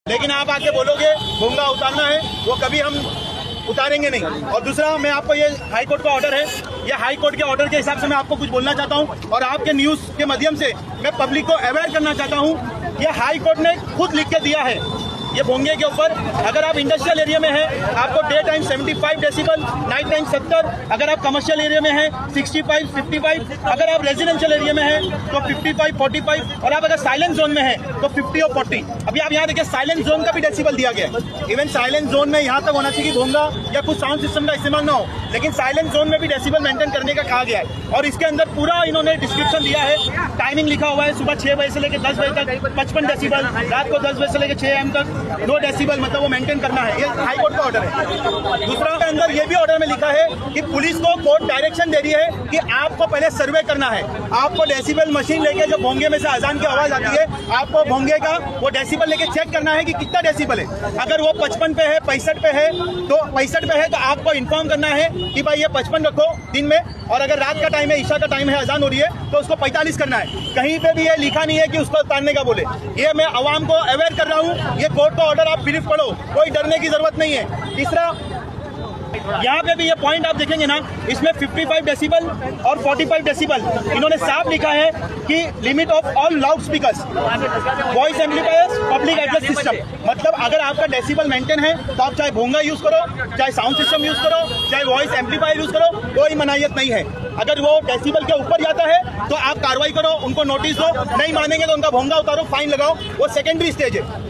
लेकिन आप आके बोलोगे भोंगा उतारना है, वो कभी हम उतारेंगे नहीं। और दूसरा, मैं आपको ये हाई कोर्ट का ऑर्डर है, ये हाई कोर्ट के ऑर्डर के हिसाब से मैं आपको कुछ बोलना चाहता हूँ और आपके न्यूज के माध्यम से मैं पब्लिक को अवेयर करना चाहता हूँ। ये हाई कोर्ट ने खुद लिख के दिया है ये भोंगे के ऊपर, अगर आप इंडस्ट्रियल एरिया में हैं आपको day time 75 decibel, night time 70, अगर आप कमर्शियल एरिया में हैं 65, 55, अगर आप रेजिडेंशियल एरिया में हैं तो 55, 45, और आप अगर साइलेंट जोन में हैं तो 50 और 40। अभी आप यहाँ देखिए साइलेंट जोन का भी डेसिबल दिया गया है। इवन साइलेंट जोन में यहाँ तक होना चाहिए कि भोंगा या कुछ साउंड सिस्टम का इस्तेमाल ना हो, लेकिन साइलेंट जोन में भी डेसिबल मेंटेन करने का कहा गया है। और इसके अंदर पूरा इन्होंने डिस्क्रिप्शन दिया है, टाइमिंग लिखा हुआ है, सुबह 6 बजे से लेकर 10 बजे तक 55 डेसिबल, रात को 10 बजे से लेकर 6 AM तक 2 डेसिबल, मतलब वो मेंटेन करना है। ये हाई कोर्ट का ऑर्डर है। दूसरा के अंदर ये भी ऑर्डर में लिखा है कि पुलिस को कोर्ट डायरेक्शन दे रही है कि आपको पहले सर्वे करना है, आपको डेसिबल मशीन लेके जो भोंगे में से अजान की आवाज आती है, आपको भोंगे का वो डेसिबल लेके चेक करना है कि कितना डेसिबल है। अगर वो 55 पे है, 65 पे है, तो 65 पे है तो आपको इन्फॉर्म करना है कि भाई ये 55 रखो दिन में, और अगर रात का टाइम है, ईशा का टाइम है, अजान हो रही है, तो उसको 45 करना है। कहीं पे भी ये लिखा नहीं है कि उसको उतारने का बोले। ये मैं आवाम को अवेयर कर रहा हूँ, ये कोर्ट का ऑर्डर आप ब्रीफ पढ़ो, कोई डरने की जरूरत नहीं है। तीसरा, यहाँ पे भी ये पॉइंट आप देखेंगे ना, इसमें 55 डेसिबल और 45 डेसिबल इन्होंने साफ लिखा है कि limit of all loud speakers, voice amplifiers, public address system. मतलब अगर आपका डेसिबल मेंटेन है तो आप चाहे भोंगा यूज करो, चाहे साउंड सिस्टम यूज करो, चाहे वॉइस एम्पलीफायर यूज करो, कोई मनाहियत नहीं है। अगर वो डेसिबल के ऊपर जाता है तो आप कार्रवाई करो, उनको नोटिस दो, नहीं मानेंगे तो उनका भोंगा उतारो, फाइन लगाओ, वो सेकेंडरी स्टेज है।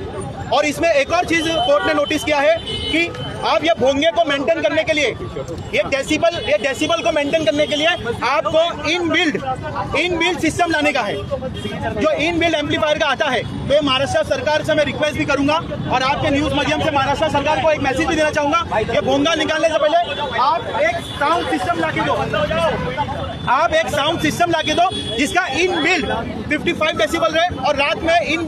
और इसमें एक और चीज कोर्ट ने नोटिस किया है कि आप ये भोंगे को मेंटेन करने के लिए, ये डेसिबल को मेंटेन करने के लिए आपको इनबिल्ड सिस्टम लाने का है, जो इनबिल्ड एम्पलीफायर का आता है। तो ये महाराष्ट्र सरकार से मैं रिक्वेस्ट भी करूंगा और आपके न्यूज माध्यम से महाराष्ट्र सरकार को एक मैसेज भी देना चाहूंगा, ये भोंगा निकालने से पहले आप एक साउंड सिस्टम लाके दो, आप एक साउंड सिस्टम लाके दो जिसका इनबिल्ड 55 डेसिबल रहे और रात में इन